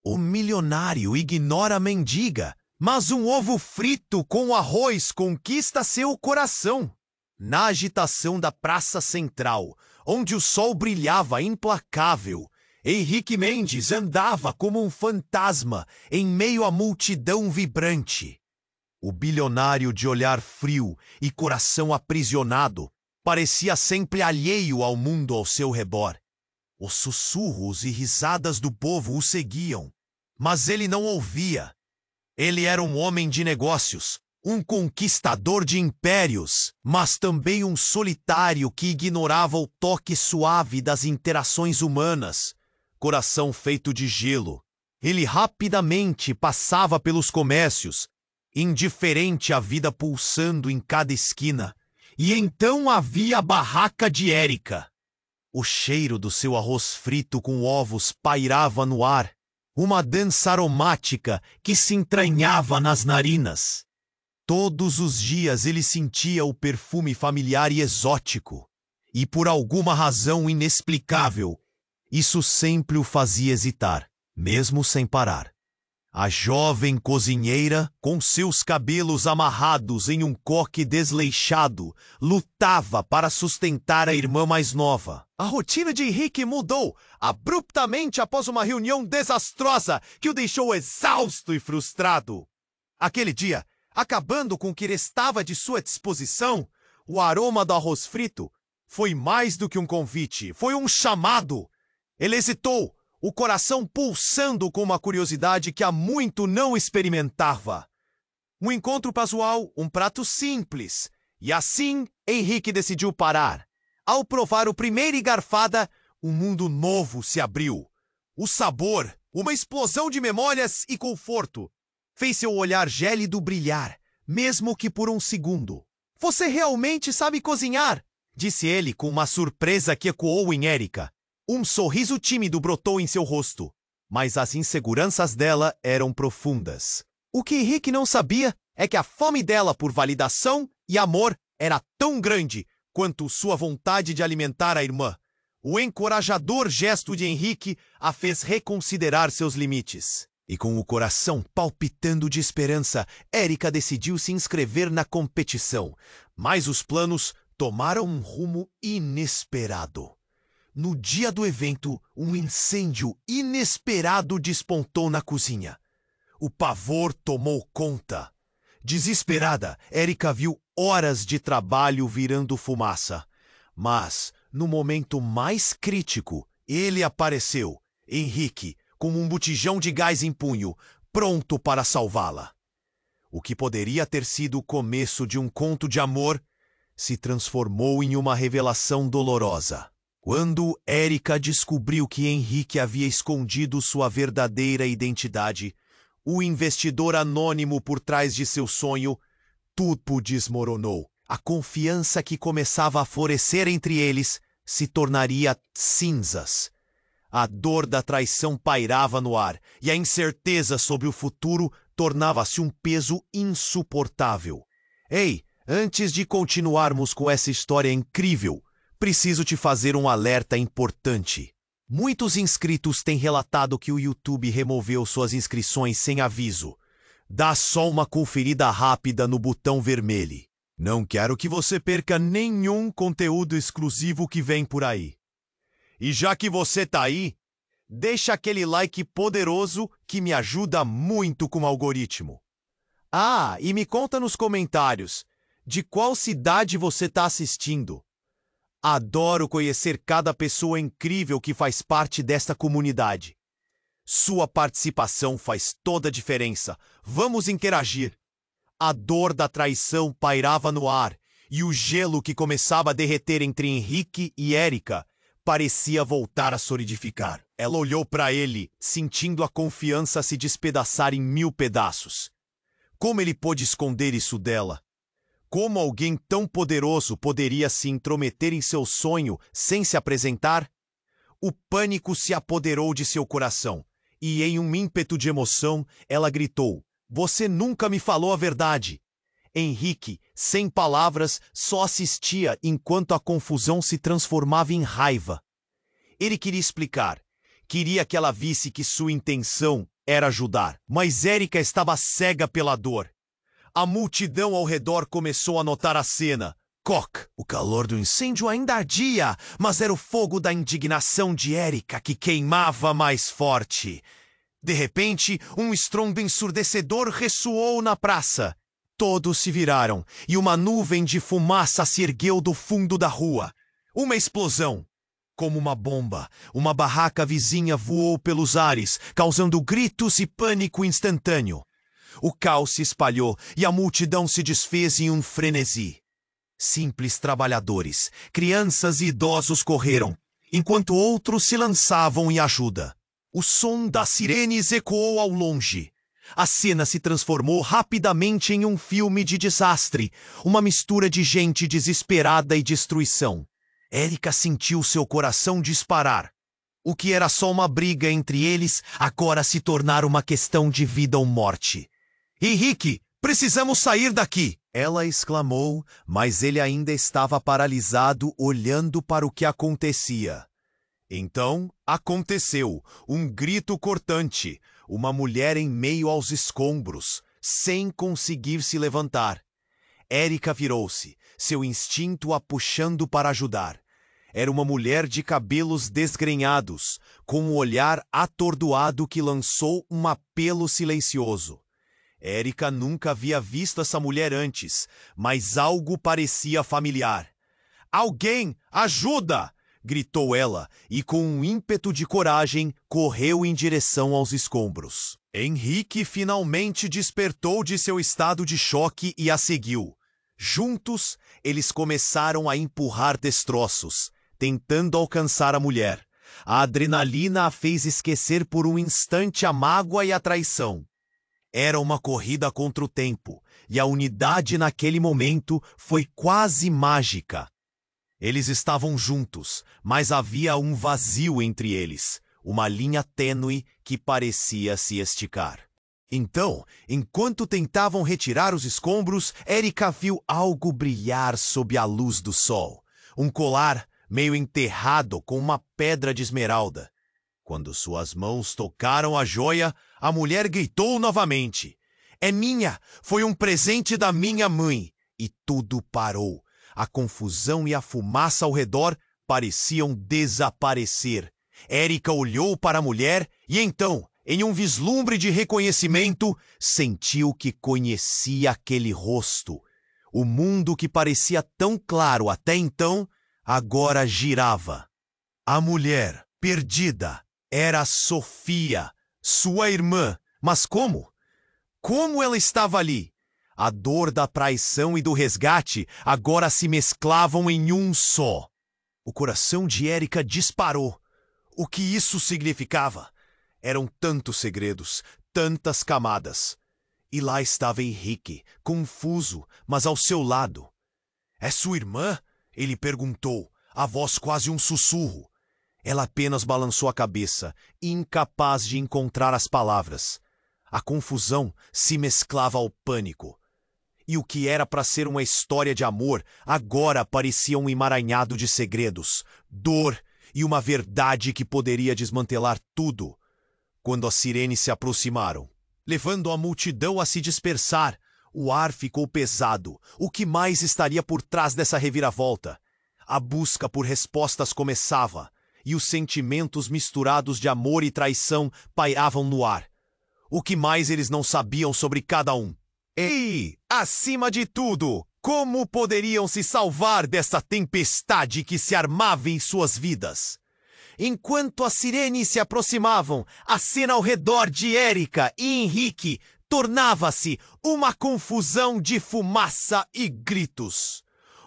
O milionário ignora a mendiga, mas um ovo frito com arroz conquista seu coração. Na agitação da praça central, onde o sol brilhava implacável, Henrique Mendes andava como um fantasma em meio à multidão vibrante. O bilionário de olhar frio e coração aprisionado parecia sempre alheio ao mundo ao seu redor. Os sussurros e risadas do povo o seguiam, mas ele não ouvia. Ele era um homem de negócios, um conquistador de impérios, mas também um solitário que ignorava o toque suave das interações humanas. Coração feito de gelo, ele rapidamente passava pelos comércios, indiferente à vida pulsando em cada esquina. E então havia a barraca de Érica. O cheiro do seu arroz frito com ovos pairava no ar, uma dança aromática que se entranhava nas narinas. Todos os dias ele sentia o perfume familiar e exótico, e por alguma razão inexplicável, isso sempre o fazia hesitar, mesmo sem parar. A jovem cozinheira, com seus cabelos amarrados em um coque desleixado, lutava para sustentar a irmã mais nova. A rotina de Henrique mudou abruptamente após uma reunião desastrosa que o deixou exausto e frustrado. Aquele dia, acabando com o que restava de sua disposição, o aroma do arroz frito foi mais do que um convite, foi um chamado. Ele hesitou, o coração pulsando com uma curiosidade que há muito não experimentava. Um encontro casual, um prato simples. E assim, Henrique decidiu parar. Ao provar o primeiro garfada, um mundo novo se abriu. O sabor, uma explosão de memórias e conforto, fez seu olhar gélido brilhar, mesmo que por um segundo. "Você realmente sabe cozinhar?", disse ele com uma surpresa que ecoou em Érica. Um sorriso tímido brotou em seu rosto, mas as inseguranças dela eram profundas. O que Henrique não sabia é que a fome dela por validação e amor era tão grande quanto sua vontade de alimentar a irmã. O encorajador gesto de Henrique a fez reconsiderar seus limites. E com o coração palpitando de esperança, Érica decidiu se inscrever na competição. Mas os planos tomaram um rumo inesperado. No dia do evento, um incêndio inesperado despontou na cozinha. O pavor tomou conta. Desesperada, Érica viu horas de trabalho virando fumaça. Mas, no momento mais crítico, ele apareceu, Henrique, com um botijão de gás em punho, pronto para salvá-la. O que poderia ter sido o começo de um conto de amor se transformou em uma revelação dolorosa. Quando Érica descobriu que Henrique havia escondido sua verdadeira identidade, o investidor anônimo por trás de seu sonho, tudo desmoronou. A confiança que começava a florescer entre eles se tornaria cinzas. A dor da traição pairava no ar e a incerteza sobre o futuro tornava-se um peso insuportável. Ei, antes de continuarmos com essa história incrível, preciso te fazer um alerta importante. Muitos inscritos têm relatado que o YouTube removeu suas inscrições sem aviso. Dá só uma conferida rápida no botão vermelho. Não quero que você perca nenhum conteúdo exclusivo que vem por aí. E já que você tá aí, deixa aquele like poderoso que me ajuda muito com o algoritmo. Ah, e me conta nos comentários de qual cidade você tá assistindo. Adoro conhecer cada pessoa incrível que faz parte desta comunidade. Sua participação faz toda a diferença. Vamos interagir. A dor da traição pairava no ar e o gelo que começava a derreter entre Henrique e Érica parecia voltar a solidificar. Ela olhou para ele, sentindo a confiança se despedaçar em 1000 pedaços. Como ele pôde esconder isso dela? Como alguém tão poderoso poderia se intrometer em seu sonho sem se apresentar? O pânico se apoderou de seu coração, e em um ímpeto de emoção, ela gritou: "Você nunca me falou a verdade!" Henrique, sem palavras, só assistia enquanto a confusão se transformava em raiva. Ele queria explicar, queria que ela visse que sua intenção era ajudar, mas Erika estava cega pela dor. A multidão ao redor começou a notar a cena. Cock! O calor do incêndio ainda ardia, mas era o fogo da indignação de Erika que queimava mais forte. De repente, um estrondo ensurdecedor ressoou na praça. Todos se viraram, e uma nuvem de fumaça se ergueu do fundo da rua. Uma explosão. Como uma bomba, uma barraca vizinha voou pelos ares, causando gritos e pânico instantâneo. O caos se espalhou e a multidão se desfez em um frenesi. Simples trabalhadores, crianças e idosos correram, enquanto outros se lançavam em ajuda. O som das sirenes ecoou ao longe. A cena se transformou rapidamente em um filme de desastre, uma mistura de gente desesperada e destruição. Erika sentiu seu coração disparar. O que era só uma briga entre eles, agora se tornara uma questão de vida ou morte. Henrique, precisamos sair daqui! Ela exclamou, mas ele ainda estava paralisado, olhando para o que acontecia. Então, aconteceu, um grito cortante, uma mulher em meio aos escombros, sem conseguir se levantar. Erika virou-se, seu instinto a puxando para ajudar. Era uma mulher de cabelos desgrenhados, com um olhar atordoado que lançou um apelo silencioso. Erika nunca havia visto essa mulher antes, mas algo parecia familiar. "Alguém, ajuda!" gritou ela, e com um ímpeto de coragem, correu em direção aos escombros. Henrique finalmente despertou de seu estado de choque e a seguiu. Juntos, eles começaram a empurrar destroços, tentando alcançar a mulher. A adrenalina a fez esquecer por um instante a mágoa e a traição. Era uma corrida contra o tempo, e a unidade naquele momento foi quase mágica. Eles estavam juntos, mas havia um vazio entre eles, uma linha tênue que parecia se esticar. Então, enquanto tentavam retirar os escombros, Erika viu algo brilhar sob a luz do sol. Um colar meio enterrado com uma pedra de esmeralda. Quando suas mãos tocaram a joia, a mulher gritou novamente. "É minha! Foi um presente da minha mãe!" E tudo parou. A confusão e a fumaça ao redor pareciam desaparecer. Erika olhou para a mulher e então, em um vislumbre de reconhecimento, sentiu que conhecia aquele rosto. O mundo que parecia tão claro até então, agora girava. A mulher, perdida, era Sofia, sua irmã. Mas como? Como ela estava ali? A dor da traição e do resgate agora se mesclavam em um só. O coração de Erika disparou. O que isso significava? Eram tantos segredos, tantas camadas. E lá estava Henrique, confuso, mas ao seu lado. "É sua irmã?" ele perguntou, a voz quase um sussurro. Ela apenas balançou a cabeça, incapaz de encontrar as palavras. A confusão se mesclava ao pânico. E o que era para ser uma história de amor, agora parecia um emaranhado de segredos, dor e uma verdade que poderia desmantelar tudo. Quando as sirenes se aproximaram, levando a multidão a se dispersar, o ar ficou pesado. O que mais estaria por trás dessa reviravolta? A busca por respostas começava, e os sentimentos misturados de amor e traição pairavam no ar. O que mais eles não sabiam sobre cada um? E, acima de tudo, como poderiam se salvar dessa tempestade que se armava em suas vidas? Enquanto as sirenes se aproximavam, a cena ao redor de Erika e Henrique tornava-se uma confusão de fumaça e gritos.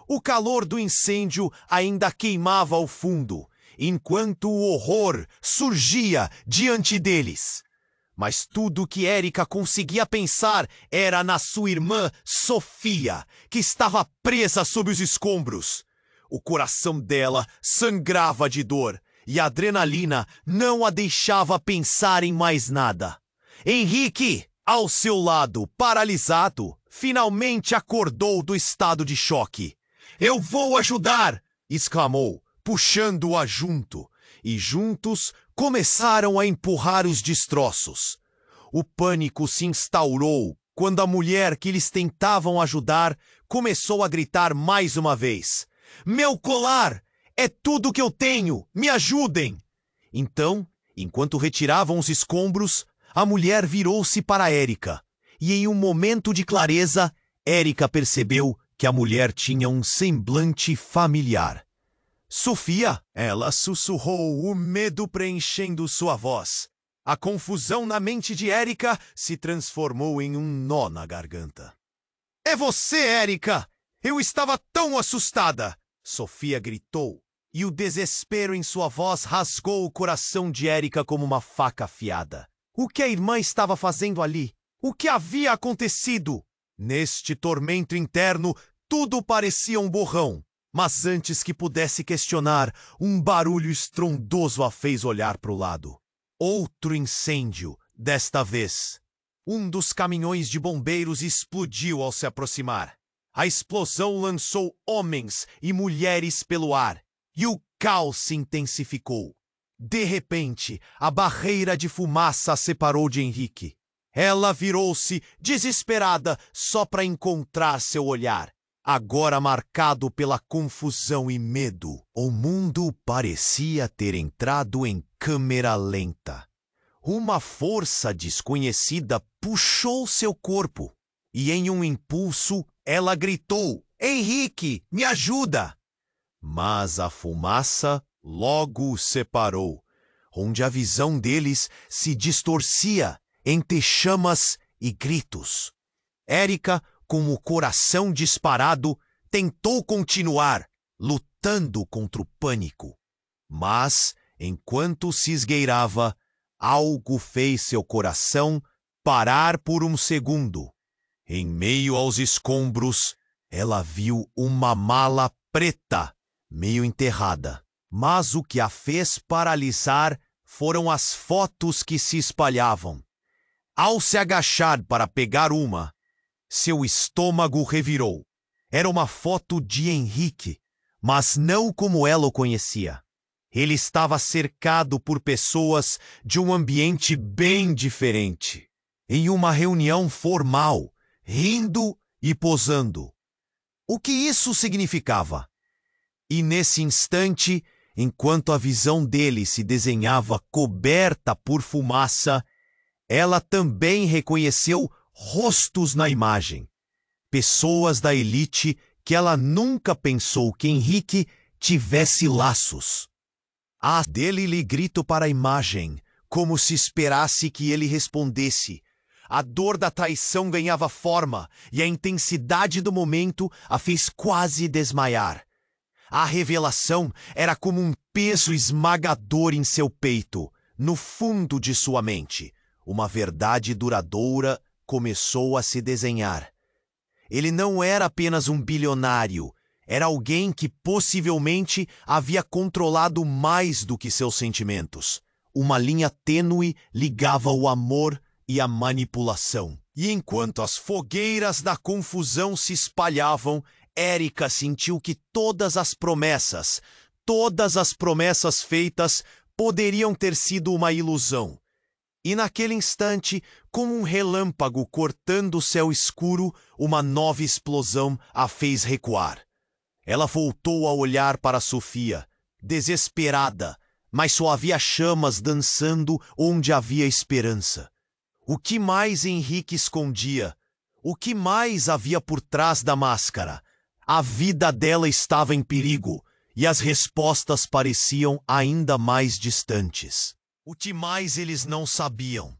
O calor do incêndio ainda queimava ao fundo, enquanto o horror surgia diante deles. Mas tudo que Erika conseguia pensar era na sua irmã Sofia, que estava presa sob os escombros. O coração dela sangrava de dor e a adrenalina não a deixava pensar em mais nada. Henrique, ao seu lado, paralisado, finalmente acordou do estado de choque. "Eu vou ajudar!" exclamou, puxando-a junto, e juntos começaram a empurrar os destroços. O pânico se instaurou quando a mulher que eles tentavam ajudar começou a gritar mais uma vez: "Meu colar! É tudo que eu tenho! Me ajudem!" Então, enquanto retiravam os escombros, a mulher virou-se para Érica. E em um momento de clareza, Érica percebeu que a mulher tinha um semblante familiar. "Sofia!" Ela sussurrou, o medo preenchendo sua voz. A confusão na mente de Érica se transformou em um nó na garganta. "É você, Érica! Eu estava tão assustada!" Sofia gritou, e o desespero em sua voz rasgou o coração de Érica como uma faca afiada. O que a irmã estava fazendo ali? O que havia acontecido? Neste tormento interno, tudo parecia um borrão. Mas antes que pudesse questionar, um barulho estrondoso a fez olhar para o lado. Outro incêndio, desta vez. Um dos caminhões de bombeiros explodiu ao se aproximar. A explosão lançou homens e mulheres pelo ar, e o caos se intensificou. De repente, a barreira de fumaça a separou de Henrique. Ela virou-se, desesperada, só para encontrar seu olhar, agora marcado pela confusão e medo. O mundo parecia ter entrado em câmera lenta. Uma força desconhecida puxou seu corpo, e em um impulso, ela gritou: "Henrique, me ajuda!" Mas a fumaça logo os separou, onde a visão deles se distorcia entre chamas e gritos. Érica, com o coração disparado, tentou continuar, lutando contra o pânico. Mas, enquanto se esgueirava, algo fez seu coração parar por um segundo. Em meio aos escombros, ela viu uma mala preta, meio enterrada. Mas o que a fez paralisar foram as fotos que se espalhavam. Ao se agachar para pegar uma, seu estômago revirou. Era uma foto de Henrique, mas não como ela o conhecia. Ele estava cercado por pessoas de um ambiente bem diferente, em uma reunião formal, rindo e posando. O que isso significava? E nesse instante, enquanto a visão dele se desenhava coberta por fumaça, ela também reconheceu rostos na imagem. Pessoas da elite que ela nunca pensou que Henrique tivesse laços. A dele lhe grito para a imagem, como se esperasse que ele respondesse. A dor da traição ganhava forma, e a intensidade do momento a fez quase desmaiar. A revelação era como um peso esmagador em seu peito, no fundo de sua mente. Uma verdade duradoura começou a se desenhar. Ele não era apenas um bilionário, era alguém que possivelmente havia controlado mais do que seus sentimentos. Uma linha tênue ligava o amor e a manipulação. E enquanto as fogueiras da confusão se espalhavam, Érica sentiu que todas as promessas feitas poderiam ter sido uma ilusão. E naquele instante, como um relâmpago cortando o céu escuro, uma nova explosão a fez recuar. Ela voltou a olhar para Sofia, desesperada, mas só havia chamas dançando onde havia esperança. O que mais Henrique escondia? O que mais havia por trás da máscara? A vida dela estava em perigo, e as respostas pareciam ainda mais distantes. O que mais eles não sabiam?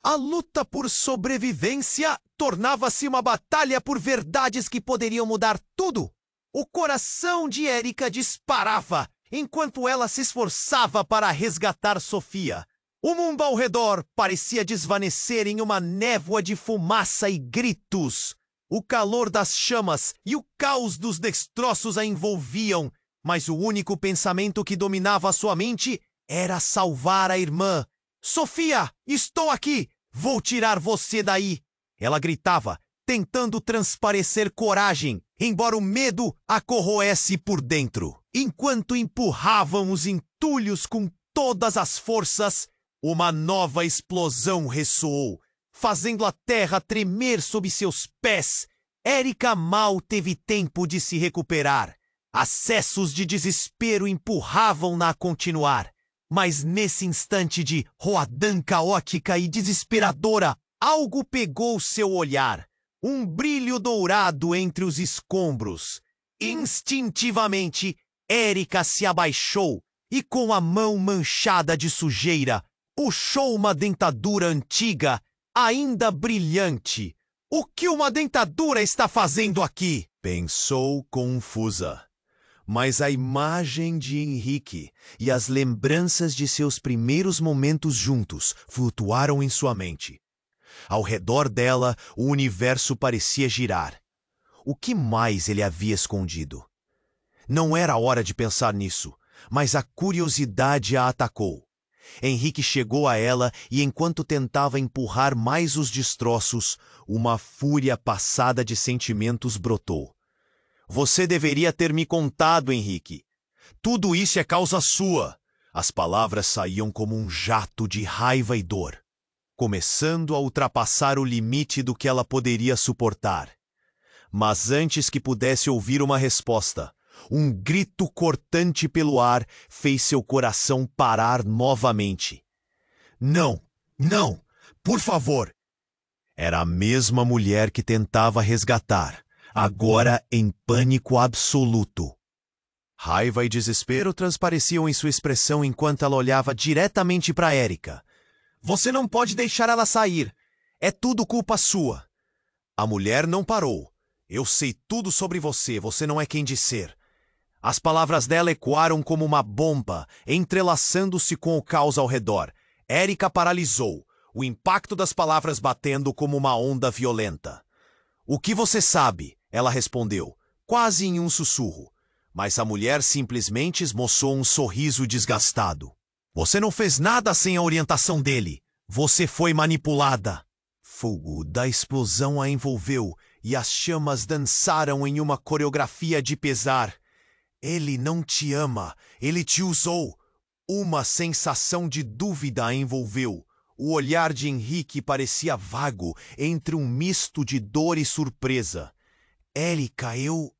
A luta por sobrevivência tornava-se uma batalha por verdades que poderiam mudar tudo. O coração de Érica disparava enquanto ela se esforçava para resgatar Sofia. O mundo ao redor parecia desvanecer em uma névoa de fumaça e gritos. O calor das chamas e o caos dos destroços a envolviam, mas o único pensamento que dominava a sua mente era salvar a irmã. "Sofia, estou aqui! Vou tirar você daí!" Ela gritava, tentando transparecer coragem, embora o medo a corroesse por dentro. Enquanto empurravam os entulhos com todas as forças, Uma nova explosão ressoou, fazendo a terra tremer sob seus pés. Érica mal teve tempo de se recuperar. Acessos de desespero empurravam-na a continuar. Mas nesse instante de roadã caótica e desesperadora, algo pegou seu olhar. Um brilho dourado entre os escombros. Instintivamente, Érica se abaixou e, com a mão manchada de sujeira, puxou uma dentadura antiga, ainda brilhante. O que uma dentadura está fazendo aqui? Pensou confusa. Mas a imagem de Henrique e as lembranças de seus primeiros momentos juntos flutuaram em sua mente. Ao redor dela, o universo parecia girar. O que mais ele havia escondido? Não era hora de pensar nisso, mas a curiosidade a atacou. Henrique chegou a ela e, enquanto tentava empurrar mais os destroços, uma fúria passada de sentimentos brotou. Você deveria ter me contado, Henrique. Tudo isso é causa sua. As palavras saíam como um jato de raiva e dor, começando a ultrapassar o limite do que ela poderia suportar. Mas antes que pudesse ouvir uma resposta, um grito cortante pelo ar fez seu coração parar novamente. Não, não, por favor! Era a mesma mulher que tentava resgatar, agora em pânico absoluto. Raiva e desespero transpareciam em sua expressão enquanto ela olhava diretamente para Érica. Você não pode deixar ela sair. É tudo culpa sua. A mulher não parou. Eu sei tudo sobre você, você não é quem dizer. As palavras dela ecoaram como uma bomba, entrelaçando-se com o caos ao redor. Érica paralisou, o impacto das palavras batendo como uma onda violenta. O que você sabe? Ela respondeu, quase em um sussurro. Mas a mulher simplesmente esboçou um sorriso desgastado. Você não fez nada sem a orientação dele. Você foi manipulada. Fogo da explosão a envolveu e as chamas dançaram em uma coreografia de pesar. Ele não te ama, ele te usou. Uma sensação de dúvida a envolveu. O olhar de Henrique parecia vago, entre um misto de dor e surpresa. Érica, eu...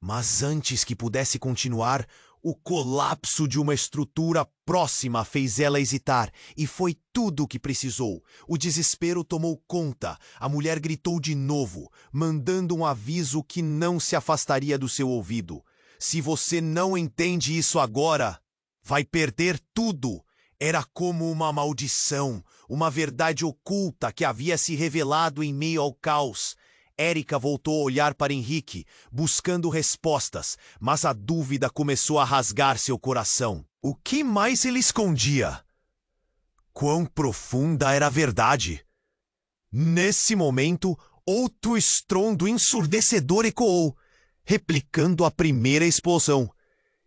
Mas antes que pudesse continuar, o colapso de uma estrutura próxima fez ela hesitar, e foi tudo o que precisou. O desespero tomou conta. A mulher gritou de novo, mandando um aviso que não se afastaria do seu ouvido. Se você não entende isso agora, vai perder tudo. Era como uma maldição, uma verdade oculta que havia se revelado em meio ao caos. Érica voltou a olhar para Henrique, buscando respostas, mas a dúvida começou a rasgar seu coração. O que mais ele escondia? Quão profunda era a verdade? Nesse momento, outro estrondo ensurdecedor ecoou, replicando a primeira explosão,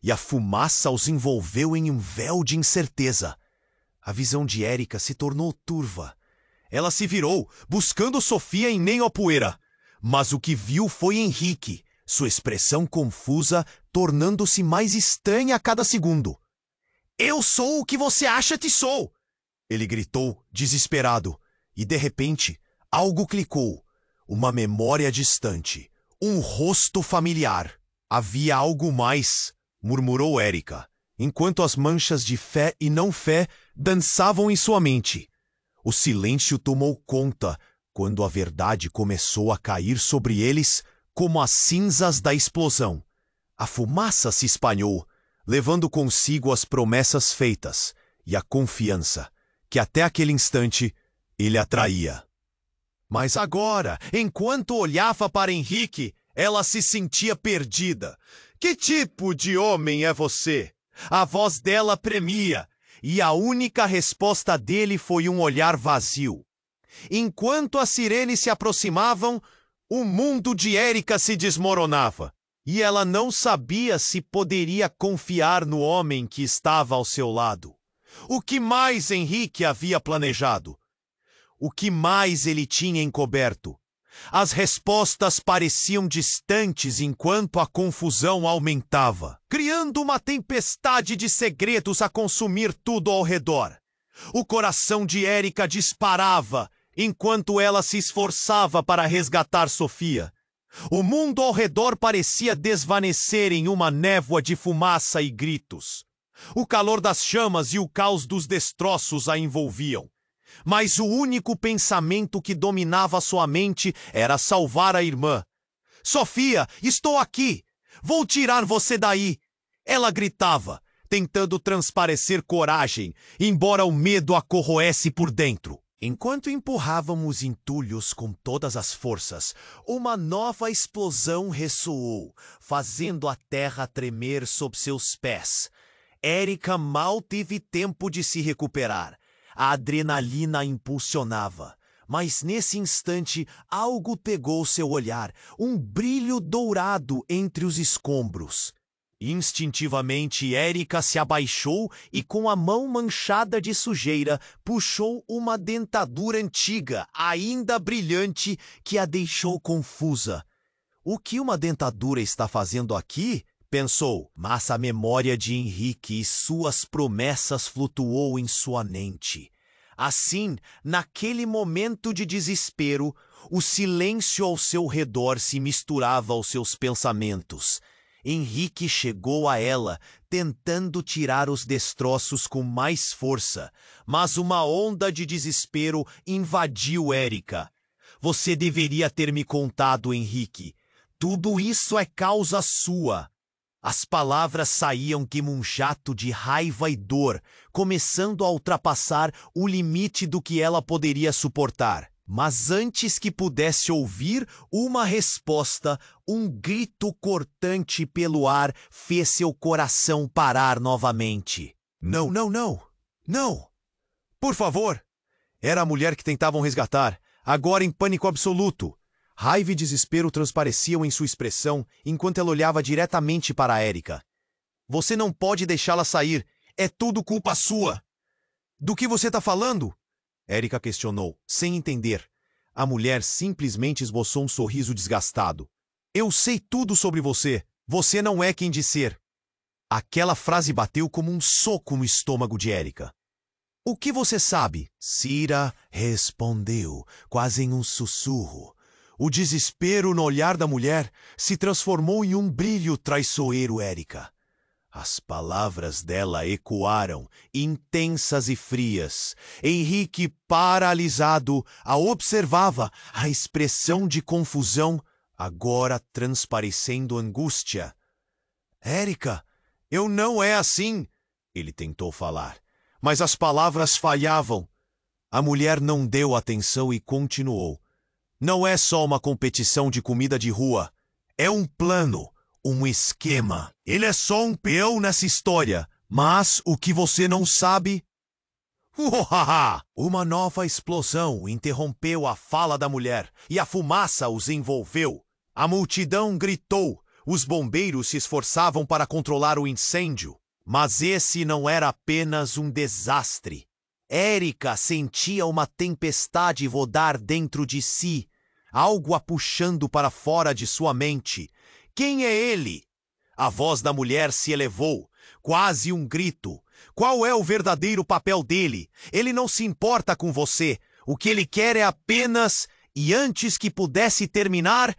e a fumaça os envolveu em um véu de incerteza. A visão de Érica se tornou turva. Ela se virou, buscando Sofia em meio à poeira. Mas o que viu foi Henrique, sua expressão confusa tornando-se mais estranha a cada segundo. Eu sou o que você acha que sou! Ele gritou, desesperado, e de repente, algo clicou. Uma memória distante, um rosto familiar. Havia algo mais, murmurou Érica, enquanto as manchas de fé e não fé dançavam em sua mente. O silêncio tomou conta, quando a verdade começou a cair sobre eles como as cinzas da explosão. A fumaça se espalhou, levando consigo as promessas feitas e a confiança que até aquele instante ele atraía. Mas agora, enquanto olhava para Henrique, ela se sentia perdida. Que tipo de homem é você? A voz dela premia, e a única resposta dele foi um olhar vazio. Enquanto as sirenes se aproximavam, o mundo de Érica se desmoronava, e ela não sabia se poderia confiar no homem que estava ao seu lado. O que mais Henrique havia planejado? O que mais ele tinha encoberto? As respostas pareciam distantes enquanto a confusão aumentava, criando uma tempestade de segredos a consumir tudo ao redor. O coração de Erika disparava enquanto ela se esforçava para resgatar Sofia. O mundo ao redor parecia desvanecer em uma névoa de fumaça e gritos. O calor das chamas e o caos dos destroços a envolviam. Mas o único pensamento que dominava sua mente era salvar a irmã. Sofia, estou aqui! Vou tirar você daí! Ela gritava, tentando transparecer coragem, embora o medo a corroesse por dentro. Enquanto empurrávamos entulhos com todas as forças, uma nova explosão ressoou, fazendo a terra tremer sob seus pés. Erika mal teve tempo de se recuperar. A adrenalina a impulsionava. Mas nesse instante, algo pegou seu olhar, um brilho dourado entre os escombros. Instintivamente, Erika se abaixou e, com a mão manchada de sujeira, puxou uma dentadura antiga, ainda brilhante, que a deixou confusa. O que uma dentadura está fazendo aqui? Pensou, mas a memória de Henrique e suas promessas flutuou em sua mente. Assim, naquele momento de desespero, o silêncio ao seu redor se misturava aos seus pensamentos. Henrique chegou a ela, tentando tirar os destroços com mais força, mas uma onda de desespero invadiu Erika. Você deveria ter me contado, Henrique. Tudo isso é causa sua. As palavras saíam como um jato de raiva e dor, começando a ultrapassar o limite do que ela poderia suportar. Mas antes que pudesse ouvir uma resposta, um grito cortante pelo ar fez seu coração parar novamente. Não, não, não! Não! Por favor! Era a mulher que tentavam resgatar, agora em pânico absoluto. Raiva e desespero transpareciam em sua expressão enquanto ela olhava diretamente para Erika. Você não pode deixá-la sair. É tudo culpa sua. Do que você está falando? Erika questionou, sem entender. A mulher simplesmente esboçou um sorriso desgastado. Eu sei tudo sobre você. Você não é quem diz ser. Aquela frase bateu como um soco no estômago de Erika. O que você sabe? Cira respondeu, quase em um sussurro. O desespero no olhar da mulher se transformou em um brilho traiçoeiro, Erika. As palavras dela ecoaram, intensas e frias. Henrique, paralisado, a observava, a expressão de confusão, agora transparecendo angústia. Erika, eu não é assim, ele tentou falar, mas as palavras falhavam. A mulher não deu atenção e continuou. Não é só uma competição de comida de rua, é um plano. Um esquema. Ele é só um peão nessa história. Mas o que você não sabe... Uhaha! Uma nova explosão interrompeu a fala da mulher e a fumaça os envolveu. A multidão gritou. Os bombeiros se esforçavam para controlar o incêndio. Mas esse não era apenas um desastre. Erika sentia uma tempestade rodar dentro de si, algo a puxando para fora de sua mente. Quem é ele? A voz da mulher se elevou, quase um grito. Qual é o verdadeiro papel dele? Ele não se importa com você. O que ele quer é apenas... E antes que pudesse terminar,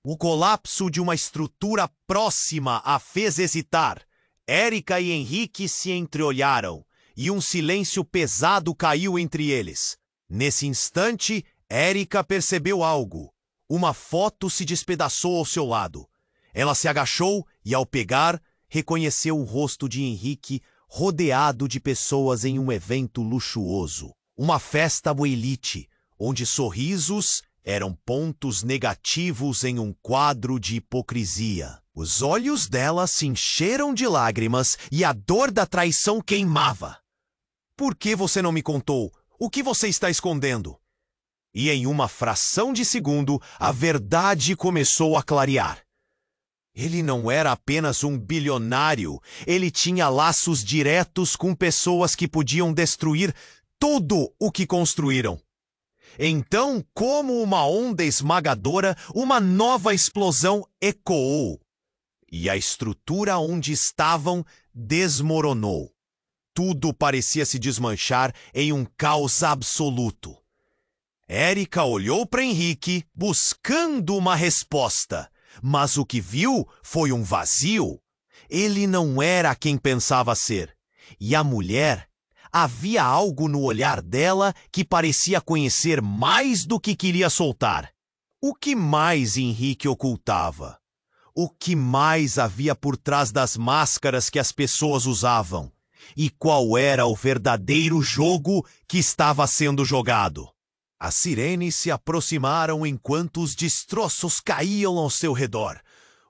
o colapso de uma estrutura próxima a fez hesitar. Erika e Henrique se entreolharam, e um silêncio pesado caiu entre eles. Nesse instante, Erika percebeu algo. Uma foto se despedaçou ao seu lado. Ela se agachou e, ao pegar, reconheceu o rosto de Henrique rodeado de pessoas em um evento luxuoso. Uma festa boelite, onde sorrisos eram pontos negativos em um quadro de hipocrisia. Os olhos dela se encheram de lágrimas e a dor da traição queimava. Por que você não me contou? O que você está escondendo? E em uma fração de segundo, a verdade começou a clarear. Ele não era apenas um bilionário, ele tinha laços diretos com pessoas que podiam destruir tudo o que construíram. Então, como uma onda esmagadora, uma nova explosão ecoou. E a estrutura onde estavam desmoronou. tudo parecia se desmanchar em um caos absoluto. Érica olhou para Henrique, buscando uma resposta, mas o que viu foi um vazio. Ele não era quem pensava ser. E a mulher, havia algo no olhar dela que parecia conhecer mais do que queria soltar. O que mais Henrique ocultava? O que mais havia por trás das máscaras que as pessoas usavam? E qual era o verdadeiro jogo que estava sendo jogado? As sirenes se aproximaram enquanto os destroços caíam ao seu redor.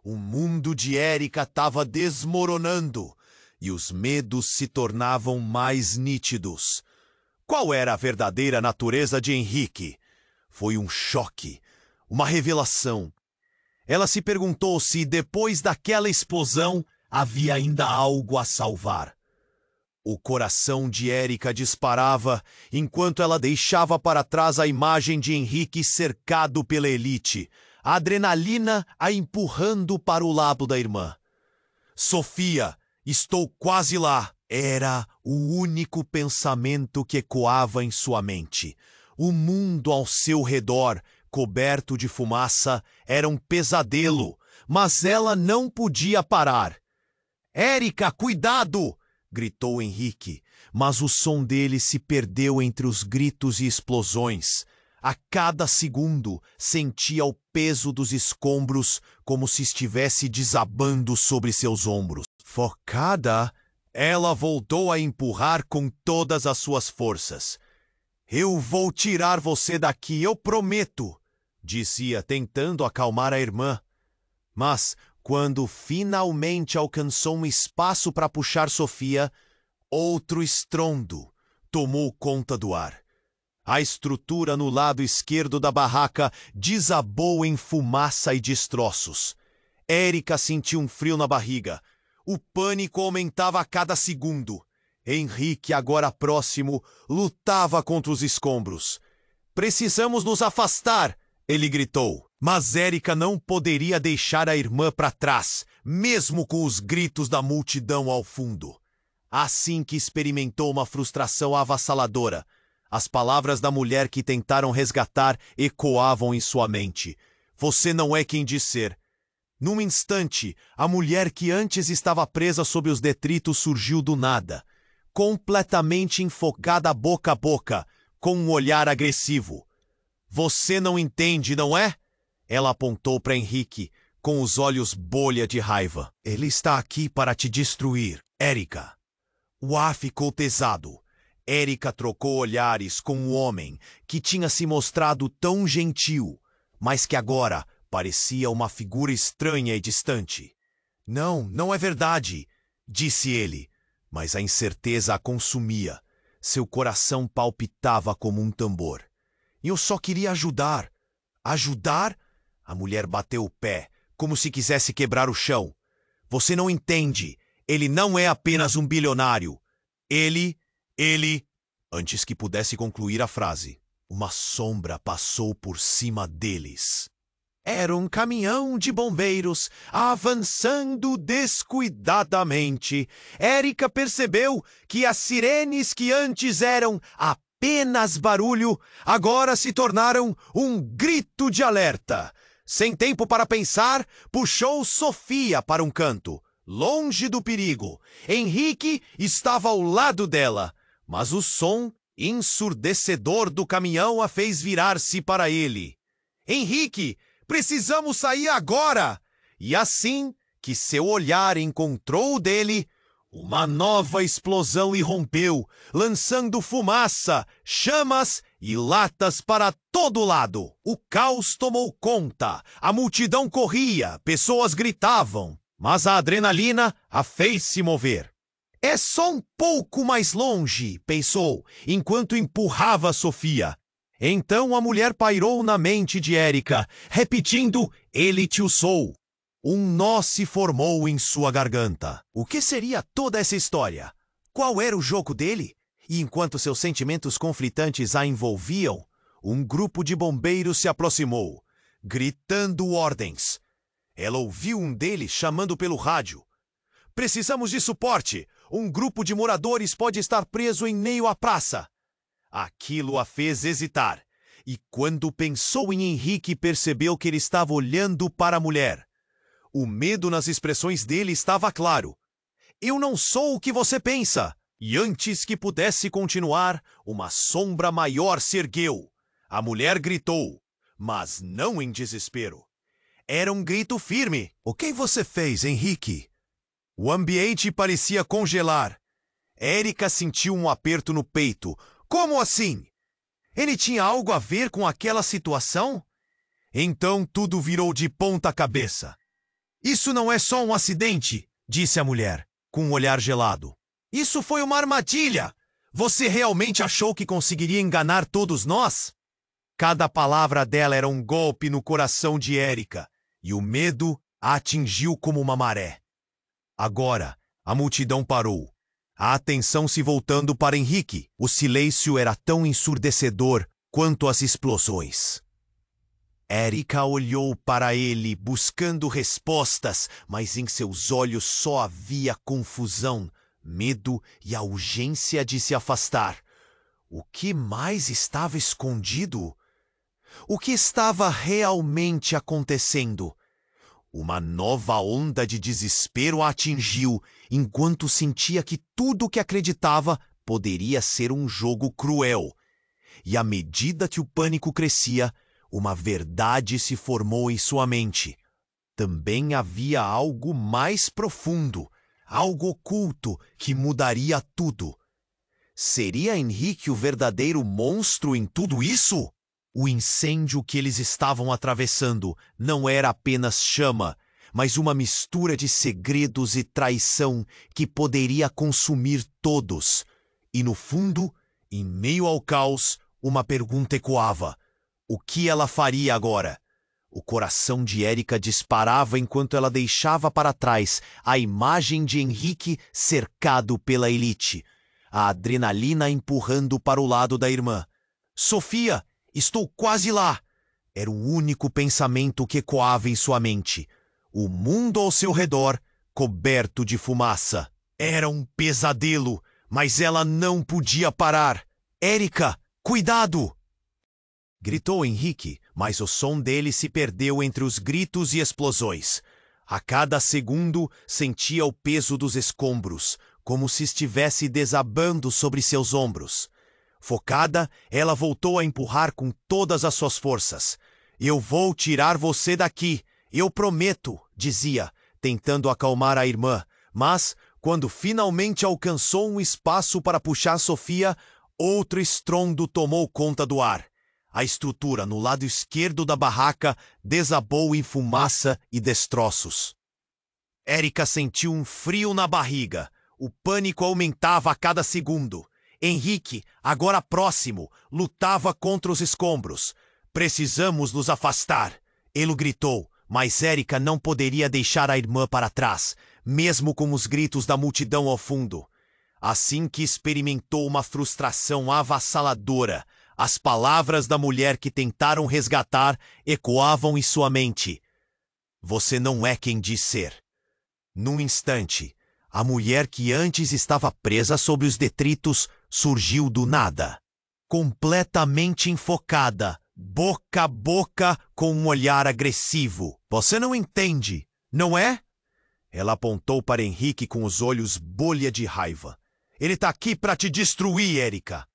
O mundo de Érica estava desmoronando e os medos se tornavam mais nítidos. Qual era a verdadeira natureza de Henrique? Foi um choque, uma revelação. Ela se perguntou se, depois daquela explosão, havia ainda algo a salvar. O coração de Érica disparava enquanto ela deixava para trás a imagem de Henrique cercado pela elite, a adrenalina a empurrando para o lado da irmã. Sofia, estou quase lá. Era o único pensamento que ecoava em sua mente. O mundo ao seu redor, coberto de fumaça, era um pesadelo, mas ela não podia parar. Érica, cuidado! Gritou Henrique, mas o som dele se perdeu entre os gritos e explosões. A cada segundo, sentia o peso dos escombros como se estivesse desabando sobre seus ombros. Focada, ela voltou a empurrar com todas as suas forças. Eu vou tirar você daqui, eu prometo, dizia, tentando acalmar a irmã. Mas, quando finalmente alcançou um espaço para puxar Sofia, outro estrondo tomou conta do ar. A estrutura no lado esquerdo da barraca desabou em fumaça e destroços. Érica sentiu um frio na barriga. O pânico aumentava a cada segundo. Henrique, agora próximo, lutava contra os escombros. Precisamos nos afastar, ele gritou. Mas Érica não poderia deixar a irmã para trás, mesmo com os gritos da multidão ao fundo. Assim que experimentou uma frustração avassaladora, as palavras da mulher que tentaram resgatar ecoavam em sua mente. Você não é quem diz ser. Num instante, a mulher que antes estava presa sob os detritos surgiu do nada, completamente enfocada boca a boca, com um olhar agressivo. Você não entende, não é? Ela apontou para Henrique, com os olhos bolha de raiva. Ele está aqui para te destruir, Érica. O ar ficou pesado. Érica trocou olhares com o homem que tinha se mostrado tão gentil, mas que agora parecia uma figura estranha e distante. Não, não é verdade, disse ele, mas a incerteza a consumia. Seu coração palpitava como um tambor. Eu só queria ajudar. Ajudar? A mulher bateu o pé, como se quisesse quebrar o chão. Você não entende. Ele não é apenas um bilionário. Ele... Antes que pudesse concluir a frase, uma sombra passou por cima deles. Era um caminhão de bombeiros avançando descuidadamente. Érica percebeu que as sirenes que antes eram apenas barulho, agora se tornaram um grito de alerta. Sem tempo para pensar, puxou Sofia para um canto, longe do perigo. Henrique estava ao lado dela, mas o som ensurdecedor do caminhão a fez virar-se para ele. Henrique, precisamos sair agora! E assim que seu olhar encontrou o dele, uma nova explosão irrompeu, lançando fumaça, chamas e latas para todo lado. O caos tomou conta, a multidão corria, pessoas gritavam, mas a adrenalina a fez se mover. É só um pouco mais longe, pensou, enquanto empurrava Sofia. Então a mulher pairou na mente de Érica, repetindo, ele te usou. Um nó se formou em sua garganta. O que seria toda essa história? Qual era o jogo dele? E enquanto seus sentimentos conflitantes a envolviam, um grupo de bombeiros se aproximou, gritando ordens. Ela ouviu um deles chamando pelo rádio. Precisamos de suporte! Um grupo de moradores pode estar preso em meio à praça. Aquilo a fez hesitar. E quando pensou em Henrique, percebeu que ele estava olhando para a mulher. O medo nas expressões dele estava claro. Eu não sou o que você pensa. E antes que pudesse continuar, uma sombra maior se ergueu. A mulher gritou, mas não em desespero. Era um grito firme. O que você fez, Henrique? O ambiente parecia congelar. Érica sentiu um aperto no peito. Como assim? Ele tinha algo a ver com aquela situação? Então tudo virou de ponta cabeça. Isso não é só um acidente, disse a mulher, com um olhar gelado. Isso foi uma armadilha! Você realmente achou que conseguiria enganar todos nós? Cada palavra dela era um golpe no coração de Érica, e o medo a atingiu como uma maré. Agora, a multidão parou, a atenção se voltando para Henrique. O silêncio era tão ensurdecedor quanto as explosões. Érica olhou para ele, buscando respostas, mas em seus olhos só havia confusão, medo e a urgência de se afastar. O que mais estava escondido? O que estava realmente acontecendo? Uma nova onda de desespero a atingiu, enquanto sentia que tudo o que acreditava poderia ser um jogo cruel. E à medida que o pânico crescia, uma verdade se formou em sua mente. Também havia algo mais profundo, algo oculto que mudaria tudo. Seria Henrique o verdadeiro monstro em tudo isso? O incêndio que eles estavam atravessando não era apenas chama, mas uma mistura de segredos e traição que poderia consumir todos. E no fundo, em meio ao caos, uma pergunta ecoava. O que ela faria agora? O coração de Érica disparava enquanto ela deixava para trás a imagem de Henrique cercado pela elite, a adrenalina empurrando para o lado da irmã. Sofia! Estou quase lá! Era o único pensamento que ecoava em sua mente. O mundo ao seu redor, coberto de fumaça. Era um pesadelo, mas ela não podia parar. Érica, cuidado! Gritou Henrique, mas o som dele se perdeu entre os gritos e explosões. A cada segundo, sentia o peso dos escombros, como se estivesse desabando sobre seus ombros. Focada, ela voltou a empurrar com todas as suas forças. Eu vou tirar você daqui, eu prometo, dizia, tentando acalmar a irmã. Mas, quando finalmente alcançou um espaço para puxar Sofia, outro estrondo tomou conta do ar. A estrutura no lado esquerdo da barraca desabou em fumaça e destroços. Érica sentiu um frio na barriga. O pânico aumentava a cada segundo. Henrique, agora próximo, lutava contra os escombros. Precisamos nos afastar, ele gritou, mas Érica não poderia deixar a irmã para trás, mesmo com os gritos da multidão ao fundo. Assim que experimentou uma frustração avassaladora, as palavras da mulher que tentaram resgatar ecoavam em sua mente. Você não é quem diz ser. Num instante, a mulher que antes estava presa sobre os detritos surgiu do nada, completamente enfocada, boca a boca, com um olhar agressivo. Você não entende, não é? Ela apontou para Henrique com os olhos bolha de raiva. Ele tá aqui para te destruir, Érica.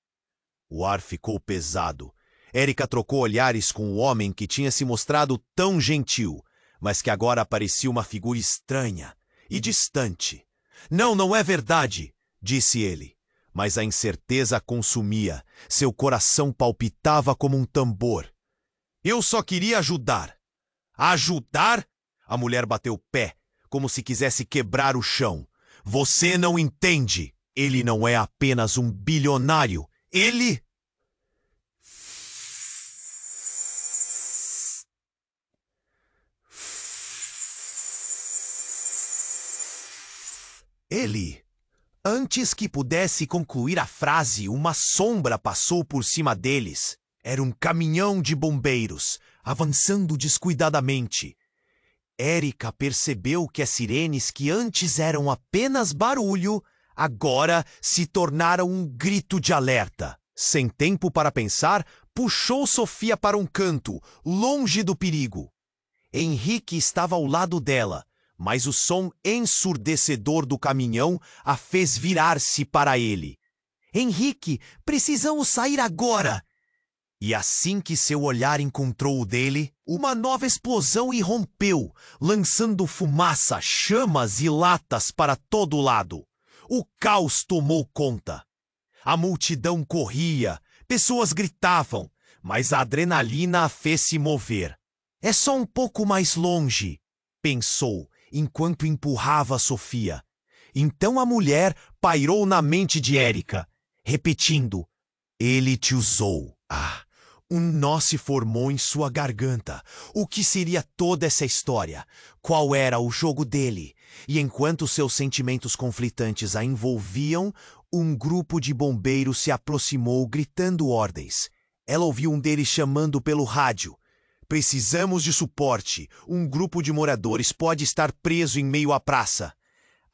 O ar ficou pesado. Érica trocou olhares com o homem que tinha se mostrado tão gentil, mas que agora parecia uma figura estranha e distante. Não é verdade, disse ele. Mas a incerteza consumia. Seu coração palpitava como um tambor. Eu só queria ajudar. Ajudar? A mulher bateu o pé, como se quisesse quebrar o chão. Você não entende. Ele não é apenas um bilionário. Ele... Antes que pudesse concluir a frase, uma sombra passou por cima deles. Era um caminhão de bombeiros, avançando descuidadamente. Érica percebeu que as sirenes, que antes eram apenas barulho, agora se tornara um grito de alerta. Sem tempo para pensar, puxou Sofia para um canto, longe do perigo. Henrique estava ao lado dela, mas o som ensurdecedor do caminhão a fez virar-se para ele. Henrique, precisamos sair agora! E assim que seu olhar encontrou o dele, uma nova explosão irrompeu, lançando fumaça, chamas e latas para todo lado. O caos tomou conta. A multidão corria, pessoas gritavam, mas a adrenalina a fez se mover. É só um pouco mais longe, pensou, enquanto empurrava Sofia. Então a mulher pairou na mente de Érica, repetindo: ele te usou. Ah, um nó se formou em sua garganta. O que seria toda essa história? Qual era o jogo dele? E enquanto seus sentimentos conflitantes a envolviam, um grupo de bombeiros se aproximou gritando ordens. Ela ouviu um deles chamando pelo rádio. Precisamos de suporte. Um grupo de moradores pode estar preso em meio à praça.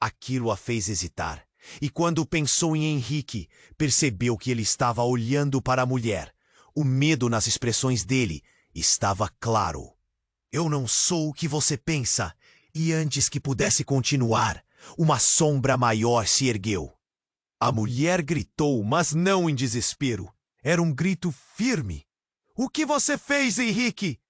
Aquilo a fez hesitar. E quando pensou em Henrique, percebeu que ele estava olhando para a mulher. O medo nas expressões dele estava claro. Eu não sou o que você pensa. E antes que pudesse continuar, uma sombra maior se ergueu. A mulher gritou, mas não em desespero. Era um grito firme. O que você fez, Henrique?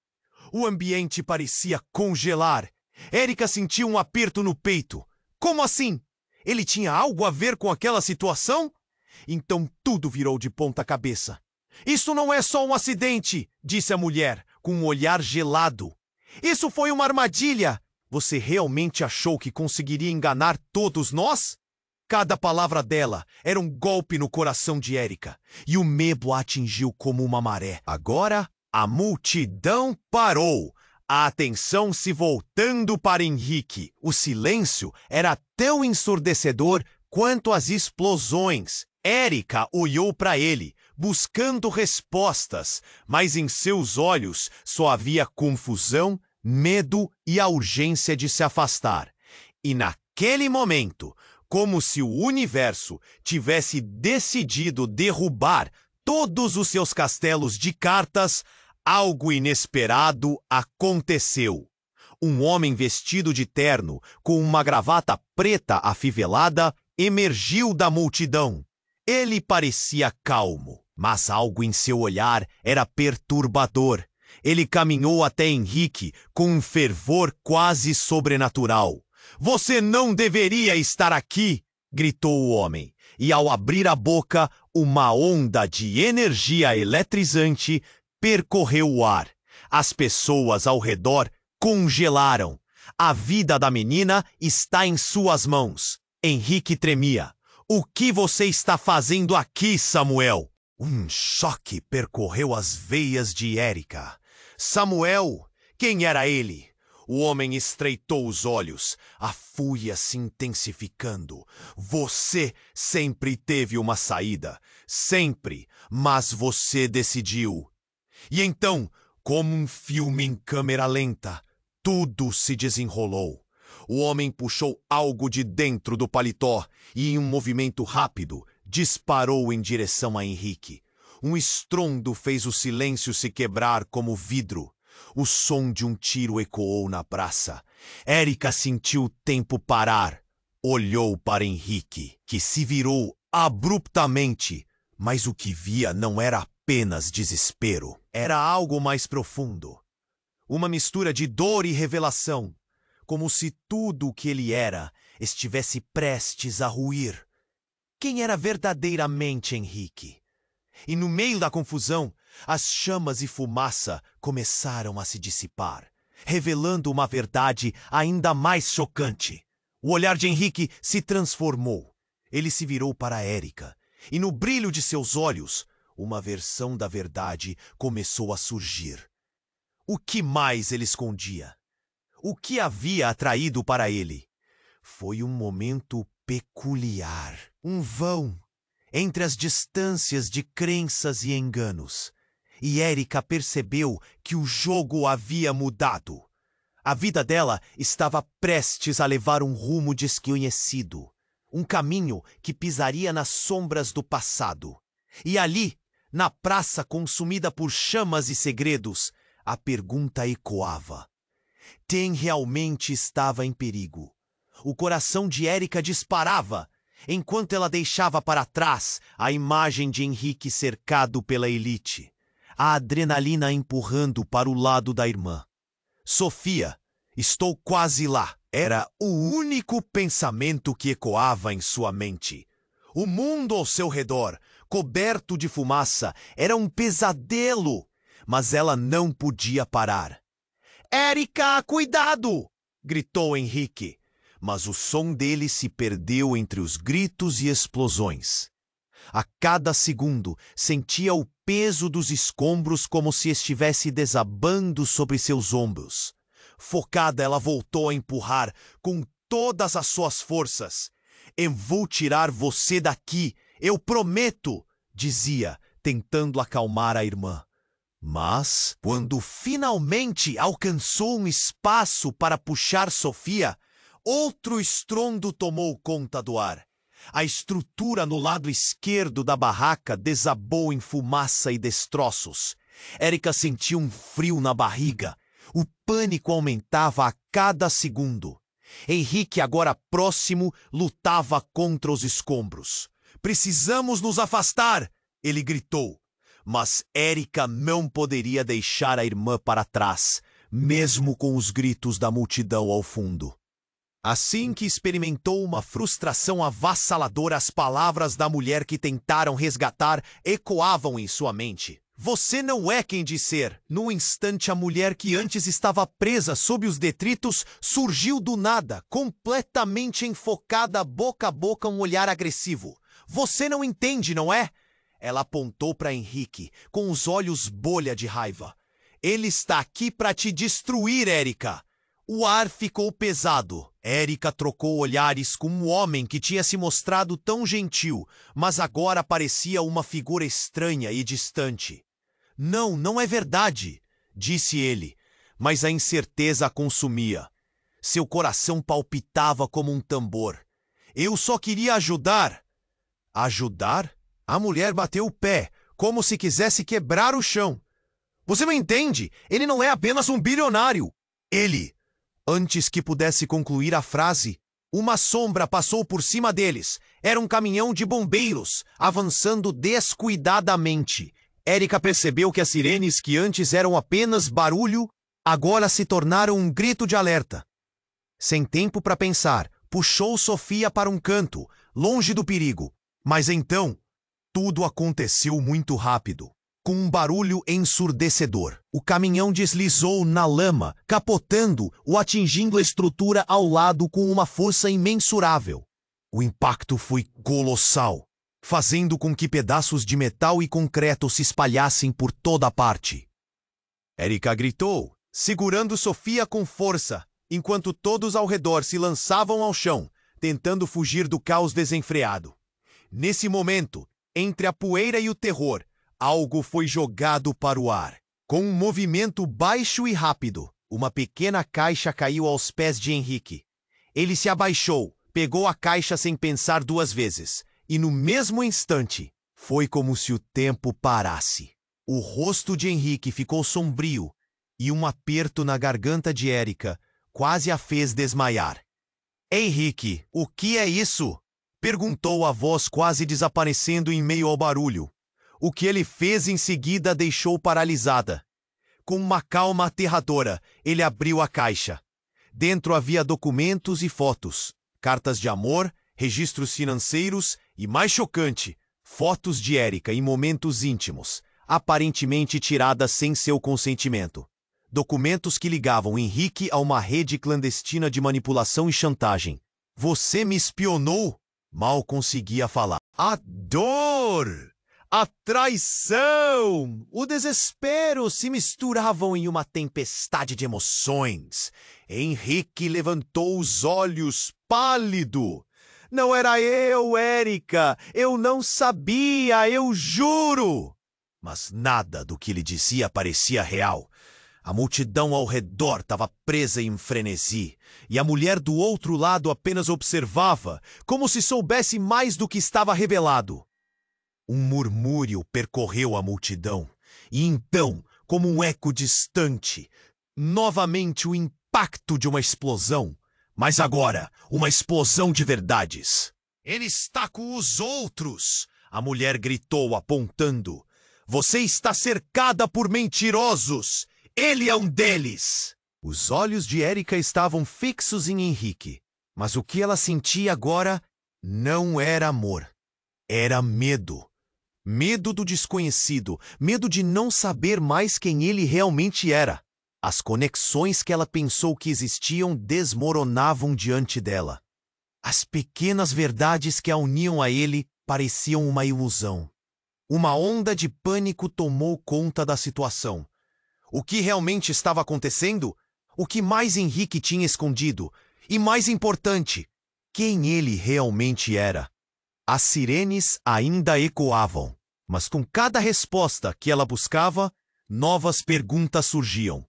O ambiente parecia congelar. Érica sentiu um aperto no peito. Como assim? Ele tinha algo a ver com aquela situação? Então tudo virou de ponta cabeça. Isso não é só um acidente, disse a mulher, com um olhar gelado. Isso foi uma armadilha. Você realmente achou que conseguiria enganar todos nós? Cada palavra dela era um golpe no coração de Érica, e o medo a atingiu como uma maré. Agora, a multidão parou, a atenção se voltando para Henrique. O silêncio era tão ensurdecedor quanto as explosões. Érica olhou para ele, buscando respostas, mas em seus olhos só havia confusão, medo e a urgência de se afastar. E naquele momento, como se o universo tivesse decidido derrubar todos os seus castelos de cartas, algo inesperado aconteceu. Um homem vestido de terno, com uma gravata preta afivelada, emergiu da multidão. Ele parecia calmo, mas algo em seu olhar era perturbador. Ele caminhou até Henrique com um fervor quase sobrenatural. Você não deveria estar aqui, gritou o homem, e ao abrir a boca, uma onda de energia eletrizante percorreu o ar. As pessoas ao redor congelaram. A vida da menina está em suas mãos. Henrique tremia. O que você está fazendo aqui, Samuel? Um choque percorreu as veias de Érica. Samuel, quem era ele? O homem estreitou os olhos, a fúria se intensificando. Você sempre teve uma saída, sempre, mas você decidiu. E então, como um filme em câmera lenta, tudo se desenrolou. O homem puxou algo de dentro do paletó e, em um movimento rápido, disparou em direção a Henrique. Um estrondo fez o silêncio se quebrar como vidro. O som de um tiro ecoou na praça. Érica sentiu o tempo parar. Olhou para Henrique, que se virou abruptamente, mas o que via não era apenas desespero. Era algo mais profundo. Uma mistura de dor e revelação, como se tudo o que ele era estivesse prestes a ruir. Quem era verdadeiramente Henrique? E no meio da confusão, as chamas e fumaça começaram a se dissipar, revelando uma verdade ainda mais chocante. O olhar de Henrique se transformou. Ele se virou para Érica, e no brilho de seus olhos, uma versão da verdade começou a surgir. O que mais ele escondia? O que havia atraído para ele? Foi um momento peculiar, um vão entre as distâncias de crenças e enganos. E Érica percebeu que o jogo havia mudado. A vida dela estava prestes a levar um rumo desconhecido. um caminho que pisaria nas sombras do passado. E ali, na praça consumida por chamas e segredos, a pergunta ecoava. Ten realmente estava em perigo. O coração de Erika disparava, enquanto ela deixava para trás a imagem de Henrique cercado pela elite, a adrenalina empurrando para o lado da irmã. Sofia, estou quase lá. Era o único pensamento que ecoava em sua mente. O mundo ao seu redor, coberto de fumaça, era um pesadelo, mas ela não podia parar. Erika, cuidado! Gritou Henrique, mas o som dele se perdeu entre os gritos e explosões. A cada segundo, sentia o peso dos escombros como se estivesse desabando sobre seus ombros. Focada, ela voltou a empurrar com todas as suas forças. Eu vou tirar você daqui, eu prometo, dizia, tentando acalmar a irmã. Mas, quando finalmente alcançou um espaço para puxar Sofia, outro estrondo tomou conta do ar. A estrutura no lado esquerdo da barraca desabou em fumaça e destroços. Erika sentiu um frio na barriga. O pânico aumentava a cada segundo. Henrique, agora próximo, lutava contra os escombros. Precisamos nos afastar, ele gritou. Mas Erika não poderia deixar a irmã para trás, mesmo com os gritos da multidão ao fundo. Assim que experimentou uma frustração avassaladora, as palavras da mulher que tentaram resgatar ecoavam em sua mente. Você não é quem diz ser. No instante, a mulher que antes estava presa sob os detritos surgiu do nada, completamente enfocada, boca a boca, um olhar agressivo. Você não entende, não é? Ela apontou para Henrique, com os olhos bolha de raiva. Ele está aqui para te destruir, Erika. O ar ficou pesado. Erika trocou olhares com um homem que tinha se mostrado tão gentil, mas agora parecia uma figura estranha e distante. Não, não é verdade, disse ele, mas a incerteza a consumia. Seu coração palpitava como um tambor. Eu só queria ajudar. Ajudar? A mulher bateu o pé, como se quisesse quebrar o chão. Você não entende? Ele não é apenas um bilionário. Ele... Antes que pudesse concluir a frase, uma sombra passou por cima deles. Era um caminhão de bombeiros, avançando descuidadamente. Erika percebeu que as sirenes, que antes eram apenas barulho, agora se tornaram um grito de alerta. Sem tempo para pensar, puxou Sofia para um canto, longe do perigo. Mas então, tudo aconteceu muito rápido. Com um barulho ensurdecedor, o caminhão deslizou na lama, capotando ou atingindo a estrutura ao lado com uma força imensurável. O impacto foi colossal, fazendo com que pedaços de metal e concreto se espalhassem por toda parte. Erika gritou, segurando Sofia com força, enquanto todos ao redor se lançavam ao chão, tentando fugir do caos desenfreado. Nesse momento, entre a poeira e o terror, algo foi jogado para o ar. Com um movimento baixo e rápido, uma pequena caixa caiu aos pés de Henrique. Ele se abaixou, pegou a caixa sem pensar duas vezes, e no mesmo instante, foi como se o tempo parasse. O rosto de Henrique ficou sombrio, e um aperto na garganta de Erika quase a fez desmaiar. Henrique, o que é isso? Perguntou a voz quase desaparecendo em meio ao barulho. O que ele fez em seguida a deixou paralisada. Com uma calma aterradora, ele abriu a caixa. Dentro havia documentos e fotos, cartas de amor, registros financeiros e, mais chocante, fotos de Erika em momentos íntimos, aparentemente tiradas sem seu consentimento. Documentos que ligavam Henrique a uma rede clandestina de manipulação e chantagem. Você me espionou? Mal conseguia falar. A dor! A traição, o desespero se misturavam em uma tempestade de emoções. Henrique levantou os olhos, pálido. Não era eu, Erika. Eu não sabia, eu juro. Mas nada do que ele dizia parecia real. A multidão ao redor estava presa em frenesi, e a mulher do outro lado apenas observava, como se soubesse mais do que estava revelado. Um murmúrio percorreu a multidão, e então, como um eco distante, novamente o impacto de uma explosão, mas agora uma explosão de verdades. Ele está com os outros, a mulher gritou apontando. Você está cercada por mentirosos. Ele é um deles. Os olhos de Erika estavam fixos em Henrique, mas o que ela sentia agora não era amor. Era medo. Medo do desconhecido, medo de não saber mais quem ele realmente era. As conexões que ela pensou que existiam desmoronavam diante dela. As pequenas verdades que a uniam a ele pareciam uma ilusão. Uma onda de pânico tomou conta da situação. O que realmente estava acontecendo? O que mais Henrique tinha escondido? E mais importante, quem ele realmente era? As sirenes ainda ecoavam, mas com cada resposta que ela buscava, novas perguntas surgiam.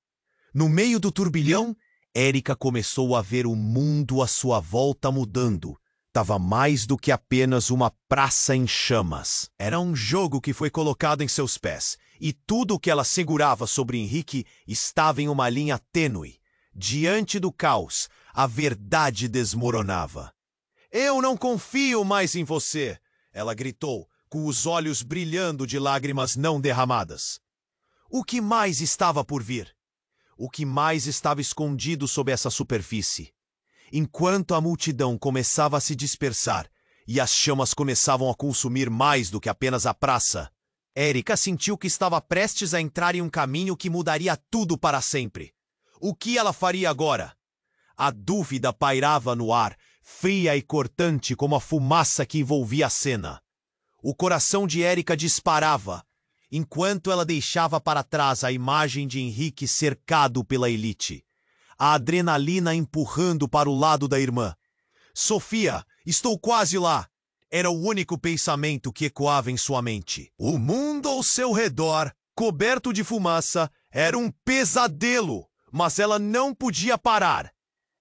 No meio do turbilhão, Erika começou a ver o mundo à sua volta mudando. Tava mais do que apenas uma praça em chamas. Era um jogo que foi colocado em seus pés, e tudo o que ela segurava sobre Henrique estava em uma linha tênue. Diante do caos, a verdade desmoronava. Eu não confio mais em você, ela gritou, com os olhos brilhando de lágrimas não derramadas. O que mais estava por vir? O que mais estava escondido sob essa superfície? Enquanto a multidão começava a se dispersar e as chamas começavam a consumir mais do que apenas a praça, Erika sentiu que estava prestes a entrar em um caminho que mudaria tudo para sempre. O que ela faria agora? A dúvida pairava no ar, fria e cortante como a fumaça que envolvia a cena. O coração de Erika disparava, enquanto ela deixava para trás a imagem de Henrique cercado pela elite. A adrenalina empurrando para o lado da irmã. Sofia, estou quase lá. Era o único pensamento que ecoava em sua mente. O mundo ao seu redor, coberto de fumaça, era um pesadelo, mas ela não podia parar.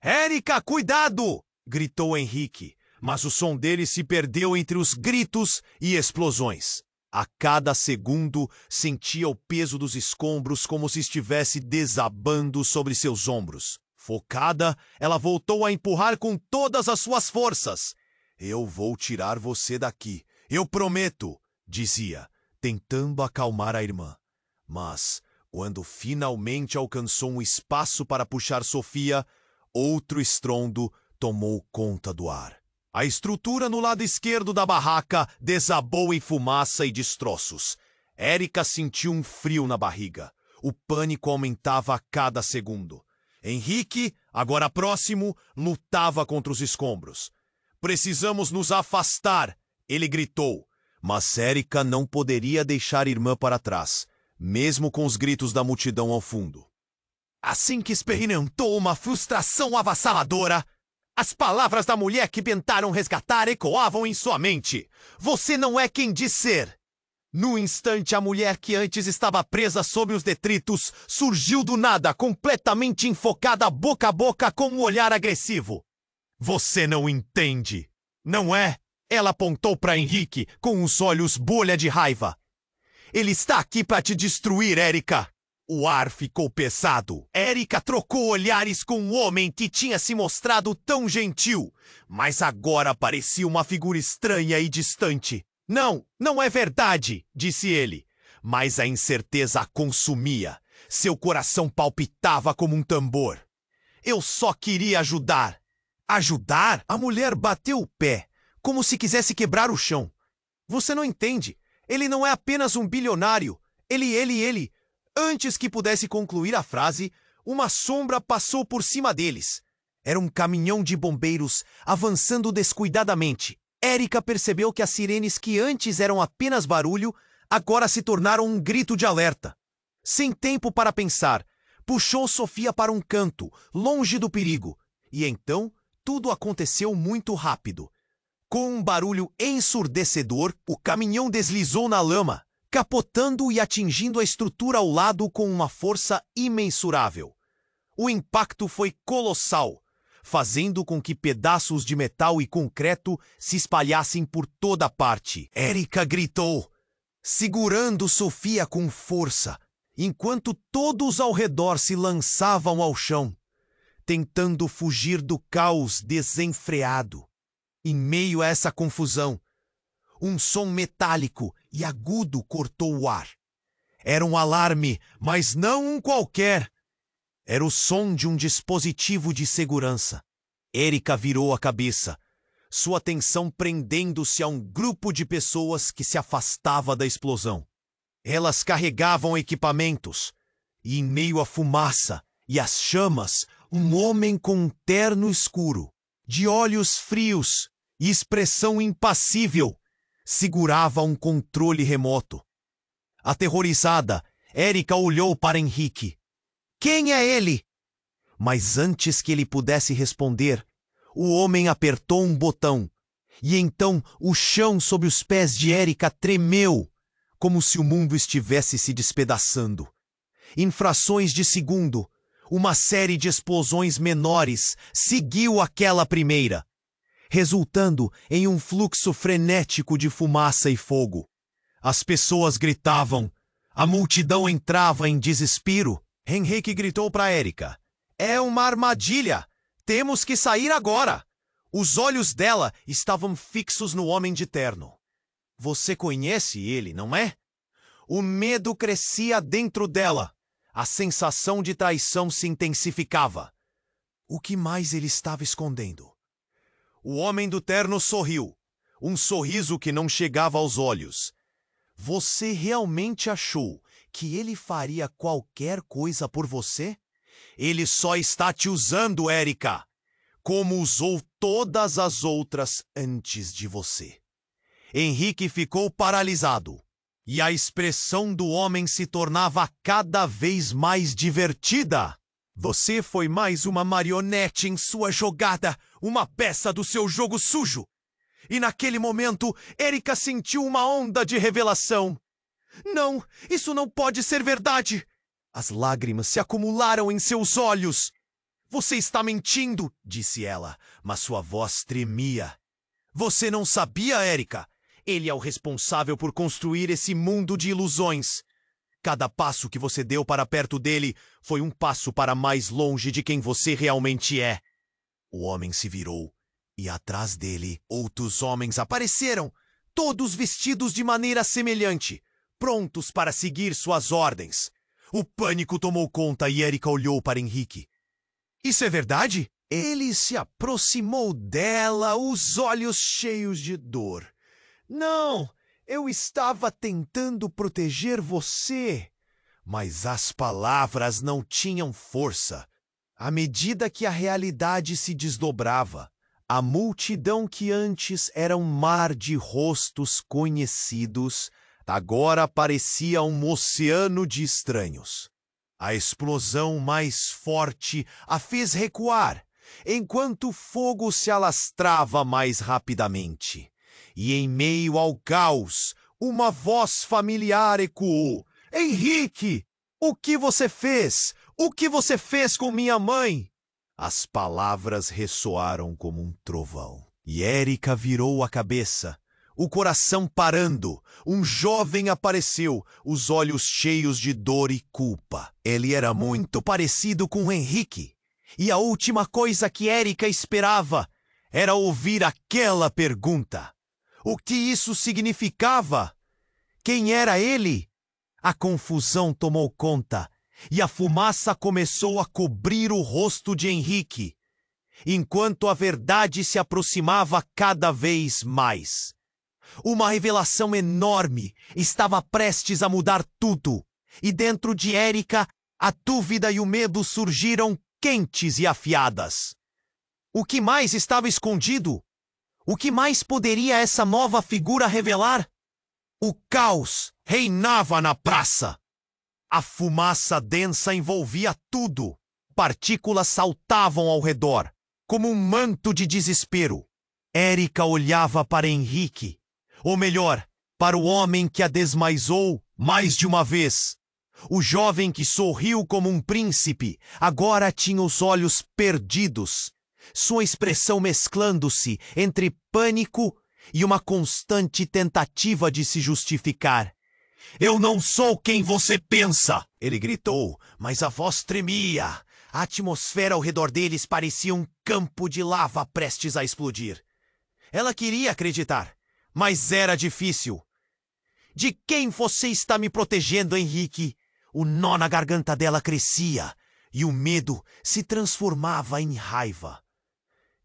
Erika, cuidado! Gritou Henrique, mas o som dele se perdeu entre os gritos e explosões. A cada segundo, sentia o peso dos escombros como se estivesse desabando sobre seus ombros. Focada, ela voltou a empurrar com todas as suas forças. Eu vou tirar você daqui, eu prometo, dizia, tentando acalmar a irmã. Mas, quando finalmente alcançou um espaço para puxar Sofia, outro estrondo tomou conta do ar. A estrutura no lado esquerdo da barraca desabou em fumaça e destroços. Erika sentiu um frio na barriga. O pânico aumentava a cada segundo. Henrique, agora próximo, lutava contra os escombros. Precisamos nos afastar, ele gritou. Mas Erika não poderia deixar a irmã para trás, mesmo com os gritos da multidão ao fundo. Assim que experimentou uma frustração avassaladora, as palavras da mulher que tentaram resgatar ecoavam em sua mente. Você não é quem diz ser. No instante, a mulher que antes estava presa sob os detritos surgiu do nada, completamente enfocada boca a boca com um olhar agressivo. Você não entende, não é? Ela apontou para Henrique com os olhos bolha de raiva. Ele está aqui para te destruir, Erika. O ar ficou pesado. Erika trocou olhares com um homem que tinha se mostrado tão gentil, mas agora parecia uma figura estranha e distante. Não, não é verdade, disse ele. Mas a incerteza a consumia. Seu coração palpitava como um tambor. Eu só queria ajudar. Ajudar? A mulher bateu o pé, como se quisesse quebrar o chão. Você não entende. Ele não é apenas um bilionário. Ele... Antes que pudesse concluir a frase, uma sombra passou por cima deles. Era um caminhão de bombeiros avançando descuidadamente. Erika percebeu que as sirenes que antes eram apenas barulho, agora se tornaram um grito de alerta. Sem tempo para pensar, puxou Sofia para um canto, longe do perigo. E então, tudo aconteceu muito rápido. Com um barulho ensurdecedor, o caminhão deslizou na lama, capotando e atingindo a estrutura ao lado com uma força imensurável. O impacto foi colossal, fazendo com que pedaços de metal e concreto se espalhassem por toda parte. Erika gritou, segurando Sofia com força, enquanto todos ao redor se lançavam ao chão, tentando fugir do caos desenfreado. Em meio a essa confusão, um som metálico e agudo cortou o ar. Era um alarme, mas não um qualquer. Era o som de um dispositivo de segurança. Erika virou a cabeça, sua atenção prendendo-se a um grupo de pessoas que se afastava da explosão. Elas carregavam equipamentos, e em meio à fumaça e às chamas, um homem com um terno escuro, de olhos frios e expressão impassível, segurava um controle remoto. Aterrorizada, Erika olhou para Henrique. Quem é ele? Mas antes que ele pudesse responder, o homem apertou um botão, e então o chão sob os pés de Erika tremeu, como se o mundo estivesse se despedaçando. Em frações de segundo, uma série de explosões menores seguiu aquela primeira, resultando em um fluxo frenético de fumaça e fogo. As pessoas gritavam, a multidão entrava em desespero. Henrique gritou para Erika. É uma armadilha! Temos que sair agora! Os olhos dela estavam fixos no homem de terno. Você conhece ele, não é? O medo crescia dentro dela. A sensação de traição se intensificava. O que mais ele estava escondendo? O homem do terno sorriu. Um sorriso que não chegava aos olhos. Você realmente achou que ele faria qualquer coisa por você? Ele só está te usando, Erika, como usou todas as outras antes de você. Henrique ficou paralisado, e a expressão do homem se tornava cada vez mais divertida. Você foi mais uma marionete em sua jogada, uma peça do seu jogo sujo. E naquele momento, Erika sentiu uma onda de revelação. Não, isso não pode ser verdade! As lágrimas se acumularam em seus olhos. Você está mentindo, disse ela, mas sua voz tremia. Você não sabia, Erika? Ele é o responsável por construir esse mundo de ilusões. Cada passo que você deu para perto dele foi um passo para mais longe de quem você realmente é. O homem se virou, e atrás dele, outros homens apareceram, todos vestidos de maneira semelhante, prontos para seguir suas ordens. O pânico tomou conta e Erika olhou para Henrique. Isso é verdade? Ele se aproximou dela, os olhos cheios de dor. Não, eu estava tentando proteger você. Mas as palavras não tinham força. À medida que a realidade se desdobrava, a multidão que antes era um mar de rostos conhecidos, agora parecia um oceano de estranhos. A explosão mais forte a fez recuar, enquanto o fogo se alastrava mais rapidamente. E em meio ao caos, uma voz familiar ecoou. Henrique, o que você fez? O que você fez com minha mãe? As palavras ressoaram como um trovão. E Erika virou a cabeça. O coração parando, um jovem apareceu, os olhos cheios de dor e culpa. Ele era muito parecido com Henrique. E a última coisa que Erika esperava era ouvir aquela pergunta. O que isso significava? Quem era ele? A confusão tomou conta, e a fumaça começou a cobrir o rosto de Henrique, enquanto a verdade se aproximava cada vez mais. Uma revelação enorme estava prestes a mudar tudo, e dentro de Erika, a dúvida e o medo surgiram quentes e afiadas. O que mais estava escondido? O que mais poderia essa nova figura revelar? O caos reinava na praça. A fumaça densa envolvia tudo. Partículas saltavam ao redor, como um manto de desespero. Erika olhava para Henrique. Ou melhor, para o homem que a desmaisou mais de uma vez. O jovem que sorriu como um príncipe agora tinha os olhos perdidos, sua expressão mesclando-se entre pânico e uma constante tentativa de se justificar. "Eu não sou quem você pensa!" ele gritou, mas a voz tremia. A atmosfera ao redor deles parecia um campo de lava prestes a explodir. Ela queria acreditar, mas era difícil. "De quem você está me protegendo, Henrique?" O nó na garganta dela crescia e o medo se transformava em raiva.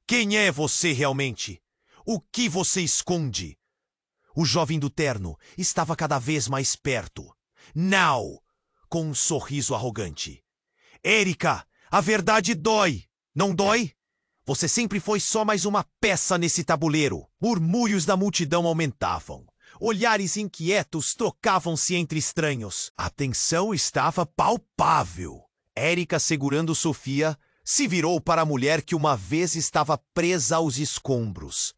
"Quem é você realmente? O que você esconde?" O jovem do terno estava cada vez mais perto. "Não!" com um sorriso arrogante. "Erika, a verdade dói, não dói? Você sempre foi só mais uma peça nesse tabuleiro." Murmúrios da multidão aumentavam. Olhares inquietos trocavam-se entre estranhos. A tensão estava palpável. Erika, segurando Sofia, se virou para a mulher que uma vez estava presa aos escombros.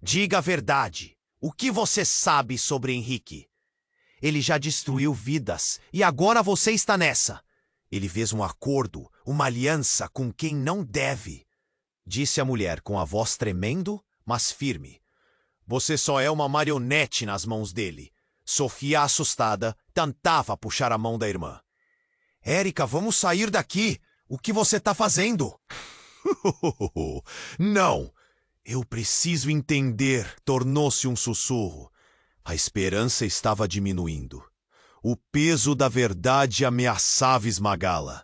"Diga a verdade. O que você sabe sobre Henrique? Ele já destruiu vidas e agora você está nessa. Ele fez um acordo, uma aliança com quem não deve," disse a mulher com a voz tremendo, mas firme. "Você só é uma marionete nas mãos dele." Sofia, assustada, tentava puxar a mão da irmã. "Erika, vamos sair daqui. O que você está fazendo?" "Não. Eu preciso entender." Tornou-se um sussurro. A esperança estava diminuindo. O peso da verdade ameaçava esmagá-la.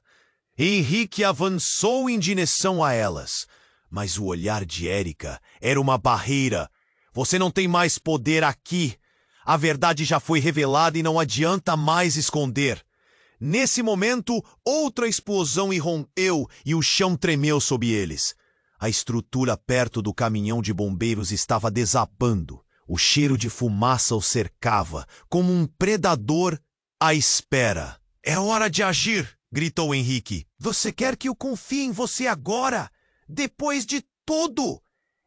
Henrique avançou em direção a elas, mas o olhar de Erika era uma barreira. "Você não tem mais poder aqui. A verdade já foi revelada e não adianta mais esconder." Nesse momento, outra explosão irrompeu e o chão tremeu sob eles. A estrutura perto do caminhão de bombeiros estava desabando. O cheiro de fumaça o cercava, como um predador à espera. "É hora de agir!" gritou Henrique. "Você quer que eu confie em você agora? Depois de tudo?"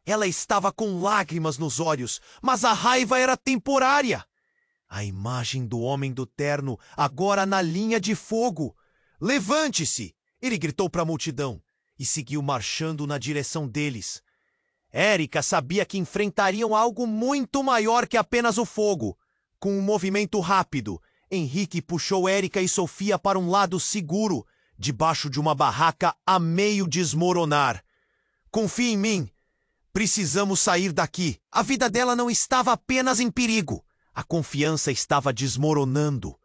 Ela estava com lágrimas nos olhos, mas a raiva era temporária. A imagem do homem do terno, agora na linha de fogo. "Levante-se!" ele gritou para a multidão e seguiu marchando na direção deles. Erika sabia que enfrentariam algo muito maior que apenas o fogo. Com um movimento rápido, Henrique puxou Erika e Sofia para um lado seguro, debaixo de uma barraca a meio desmoronar. "Confie em mim. Precisamos sair daqui." A vida dela não estava apenas em perigo. A confiança estava desmoronando.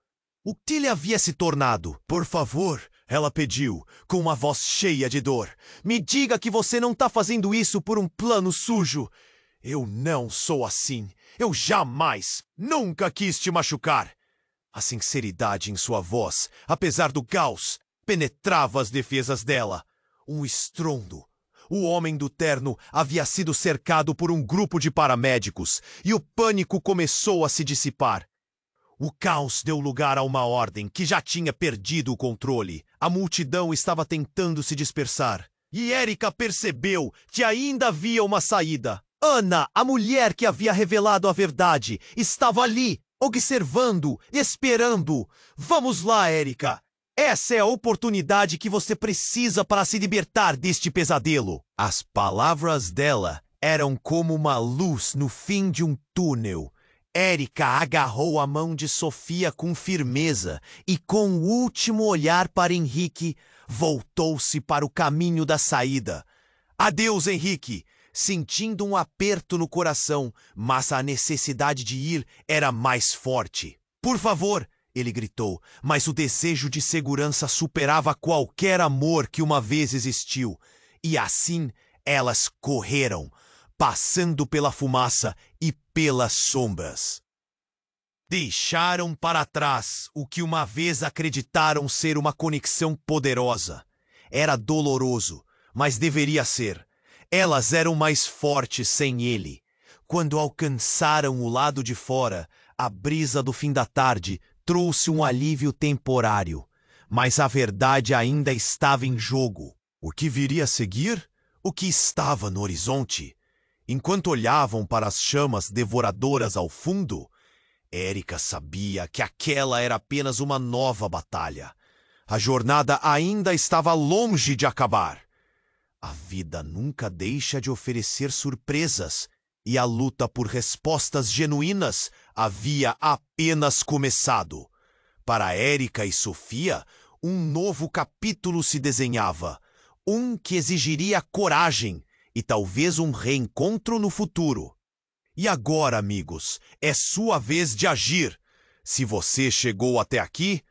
O que lhe havia se tornado? "Por favor," ela pediu, com uma voz cheia de dor. "Me diga que você não está fazendo isso por um plano sujo." "Eu não sou assim. Eu jamais, nunca quis te machucar." A sinceridade em sua voz, apesar do caos, penetrava as defesas dela. Um estrondo. O homem do terno havia sido cercado por um grupo de paramédicos e o pânico começou a se dissipar. O caos deu lugar a uma ordem que já tinha perdido o controle. A multidão estava tentando se dispersar. E Erika percebeu que ainda havia uma saída. Ana, a mulher que havia revelado a verdade, estava ali, observando, esperando. "Vamos lá, Erika. Essa é a oportunidade que você precisa para se libertar deste pesadelo." As palavras dela eram como uma luz no fim de um túnel. Erika agarrou a mão de Sofia com firmeza e, com o último olhar para Henrique, voltou-se para o caminho da saída. "Adeus, Henrique!" Sentindo um aperto no coração, mas a necessidade de ir era mais forte. "Por favor!" ele gritou, mas o desejo de segurança superava qualquer amor que uma vez existiu. E assim elas correram, passando pela fumaça e pelas sombras. Deixaram para trás o que uma vez acreditaram ser uma conexão poderosa. Era doloroso, mas deveria ser. Elas eram mais fortes sem ele. Quando alcançaram o lado de fora, a brisa do fim da tarde trouxe um alívio temporário, mas a verdade ainda estava em jogo. O que viria a seguir? O que estava no horizonte? Enquanto olhavam para as chamas devoradoras ao fundo, Erika sabia que aquela era apenas uma nova batalha. A jornada ainda estava longe de acabar. A vida nunca deixa de oferecer surpresas, e a luta por respostas genuínas havia apenas começado. Para Erika e Sofia, um novo capítulo se desenhava, um que exigiria coragem e talvez um reencontro no futuro. E agora, amigos, é sua vez de agir. Se você chegou até aqui,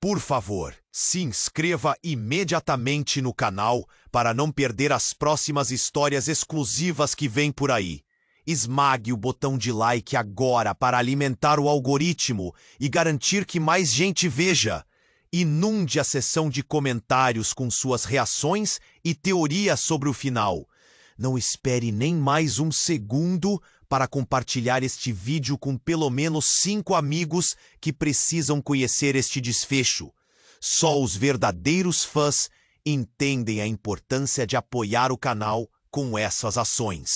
por favor, se inscreva imediatamente no canal para não perder as próximas histórias exclusivas que vêm por aí. Esmague o botão de like agora para alimentar o algoritmo e garantir que mais gente veja. Inunde a seção de comentários com suas reações e teorias sobre o final. Não espere nem mais um segundo para compartilhar este vídeo com pelo menos 5 amigos que precisam conhecer este desfecho. Só os verdadeiros fãs entendem a importância de apoiar o canal com essas ações.